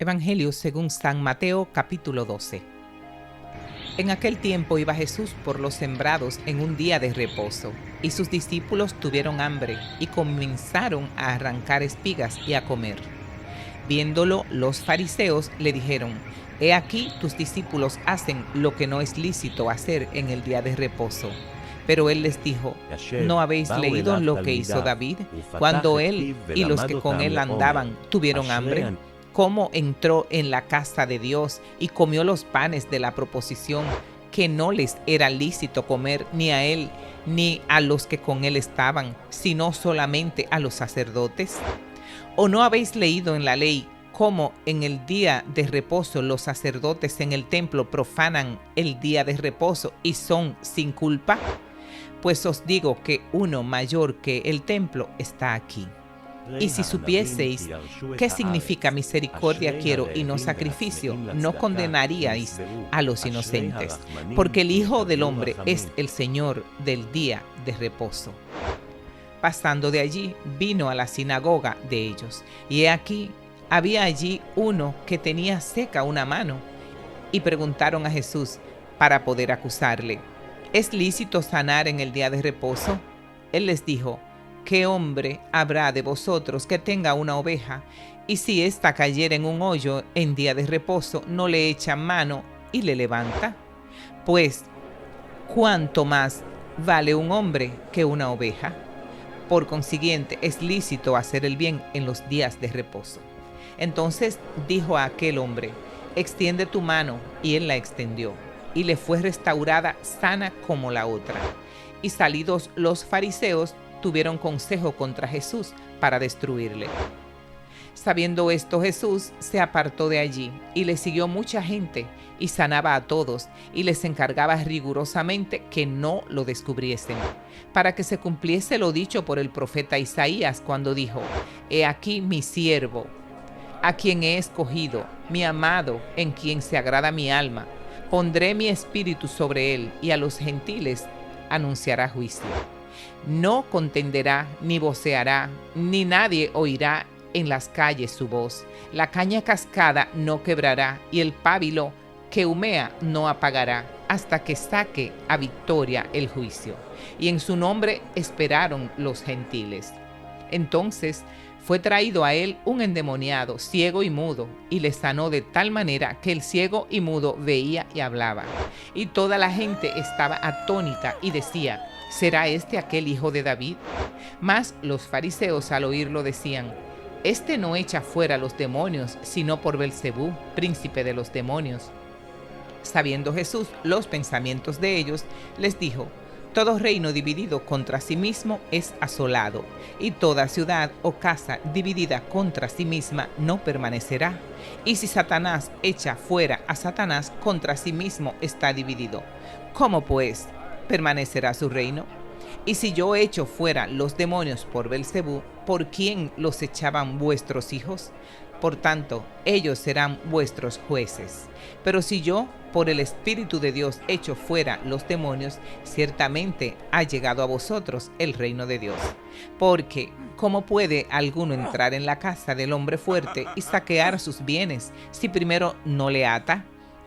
Evangelio según San Mateo, capítulo 12. En aquel tiempo iba Jesús por los sembrados en un día de reposo, y sus discípulos tuvieron hambre y comenzaron a arrancar espigas y a comer. Viéndolo, los fariseos le dijeron: He aquí, tus discípulos hacen lo que no es lícito hacer en el día de reposo. Pero él les dijo: ¿No habéis leído lo que hizo David cuando él y los que con él andaban tuvieron hambre? Cómo entró en la casa de Dios y comió los panes de la proposición, que no les era lícito comer ni a él ni a los que con él estaban, sino solamente a los sacerdotes. ¿O no habéis leído en la ley cómo en el día de reposo los sacerdotes en el templo profanan el día de reposo y son sin culpa? Pues os digo que uno mayor que el templo está aquí. Y si supieseis qué significa misericordia quiero y no sacrificio, no condenaríais a los inocentes, porque el Hijo del Hombre es el Señor del día de reposo. Pasando de allí, vino a la sinagoga de ellos, y he aquí, había allí uno que tenía seca una mano, y preguntaron a Jesús para poder acusarle: ¿Es lícito sanar en el día de reposo? Él les dijo: ¿Qué hombre habrá de vosotros que tenga una oveja, y si ésta cayera en un hoyo en día de reposo, no le echa mano y le levanta? Pues, ¿cuánto más vale un hombre que una oveja? Por consiguiente, es lícito hacer el bien en los días de reposo. Entonces dijo a aquel hombre: extiende tu mano, y él la extendió, y le fue restaurada sana como la otra. Y salidos los fariseos, tuvieron consejo contra Jesús para destruirle. Sabiendo esto, Jesús se apartó de allí, y le siguió mucha gente, y sanaba a todos, y les encargaba rigurosamente que no lo descubriesen, para que se cumpliese lo dicho por el profeta Isaías, cuando dijo: He aquí mi siervo, a quien he escogido, mi amado, en quien se agrada mi alma. Pondré mi espíritu sobre él, y a los gentiles anunciará juicio. No contenderá, ni voceará, ni nadie oirá en las calles su voz. La caña cascada no quebrará, y el pábilo que humea no apagará, hasta que saque a victoria el juicio. Y en su nombre esperaron los gentiles. Entonces fue traído a él un endemoniado, ciego y mudo, y le sanó de tal manera que el ciego y mudo veía y hablaba. Y toda la gente estaba atónita y decía: ¿Será este aquel hijo de David? Mas los fariseos al oírlo decían: Este no echa fuera los demonios, sino por Belcebú, príncipe de los demonios. Sabiendo Jesús los pensamientos de ellos, les dijo: Todo reino dividido contra sí mismo es asolado, y toda ciudad o casa dividida contra sí misma no permanecerá. Y si Satanás echa fuera a Satanás, contra sí mismo está dividido. ¿Cómo pues permanecerá su reino? Y si yo echo fuera los demonios por Belcebú, ¿por quién los echaban vuestros hijos? Por tanto, ellos serán vuestros jueces. Pero si yo, por el Espíritu de Dios, echo fuera los demonios, ciertamente ha llegado a vosotros el reino de Dios. Porque, ¿cómo puede alguno entrar en la casa del hombre fuerte y saquear sus bienes, si primero no le ata?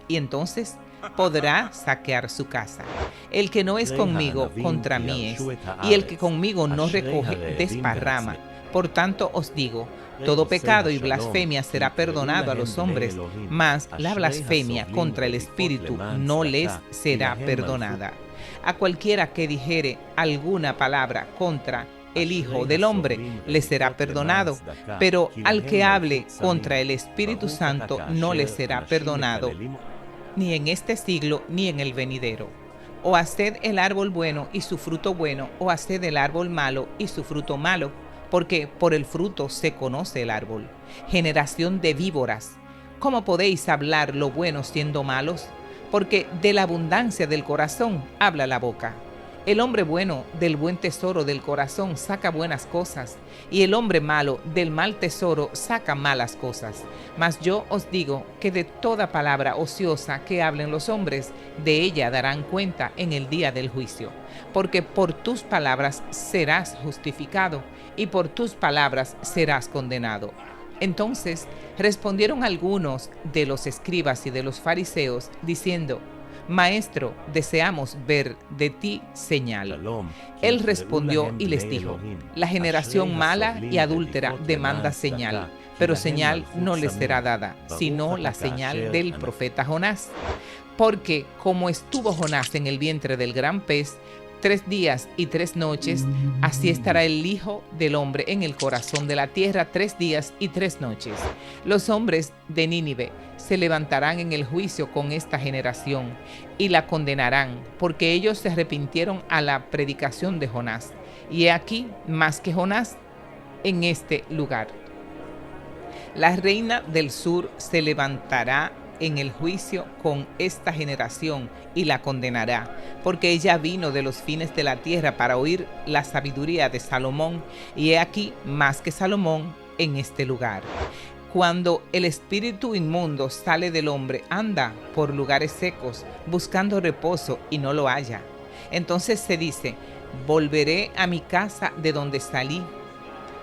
Y entonces podrá saquear su casa. El que no es conmigo, contra mí es, y el que conmigo no recoge, desparrama. Por tanto os digo, todo pecado y blasfemia será perdonado a los hombres, mas la blasfemia contra el Espíritu no les será perdonada. A cualquiera que dijere alguna palabra contra el Hijo del Hombre le será perdonado, pero al que hable contra el Espíritu Santo no le será perdonado, ni en este siglo ni en el venidero. O haced el árbol bueno y su fruto bueno, o haced el árbol malo y su fruto malo, porque por el fruto se conoce el árbol. Generación de víboras, ¿cómo podéis hablar lo bueno siendo malos? Porque de la abundancia del corazón habla la boca. El hombre bueno del buen tesoro del corazón saca buenas cosas, y el hombre malo del mal tesoro saca malas cosas. Mas yo os digo que de toda palabra ociosa que hablen los hombres, de ella darán cuenta en el día del juicio. Porque por tus palabras serás justificado, y por tus palabras serás condenado. Entonces respondieron algunos de los escribas y de los fariseos, diciendo: Maestro, deseamos ver de ti señal. Él respondió y les dijo: La generación mala y adúltera demanda señal, pero señal no les será dada, sino la señal del profeta Jonás. Porque como estuvo Jonás en el vientre del gran pez 3 días y 3 noches, así estará el Hijo del Hombre en el corazón de la tierra 3 días y 3 noches. Los hombres de Nínive se levantarán en el juicio con esta generación y la condenarán, porque ellos se arrepintieron a la predicación de Jonás. Y he aquí más que Jonás en este lugar. La reina del sur se levantará en el juicio con esta generación y la condenará, porque ella vino de los fines de la tierra para oír la sabiduría de Salomón, y he aquí más que Salomón en este lugar. Cuando el espíritu inmundo sale del hombre, anda por lugares secos, buscando reposo y no lo halla. Entonces se dice: volveré a mi casa de donde salí.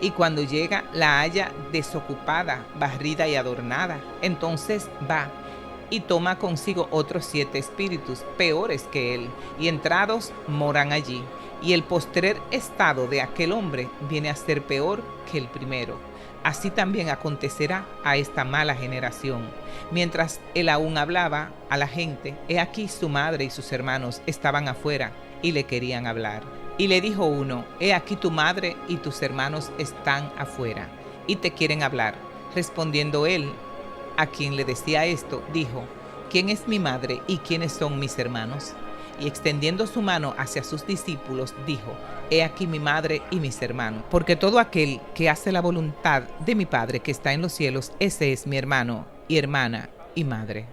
Y cuando llega, la halla desocupada, barrida y adornada. Entonces va y toma consigo otros 7 espíritus peores que él, y entrados moran allí. Y el postrer estado de aquel hombre viene a ser peor que el primero. Así también acontecerá a esta mala generación. Mientras él aún hablaba a la gente, he aquí su madre y sus hermanos estaban afuera y le querían hablar. Y le dijo uno: he aquí tu madre y tus hermanos están afuera y te quieren hablar. Respondiendo él, a quien le decía esto, dijo: ¿quién es mi madre y quiénes son mis hermanos? Y extendiendo su mano hacia sus discípulos, dijo: he aquí mi madre y mis hermanos, porque todo aquel que hace la voluntad de mi Padre que está en los cielos, ese es mi hermano y hermana y madre.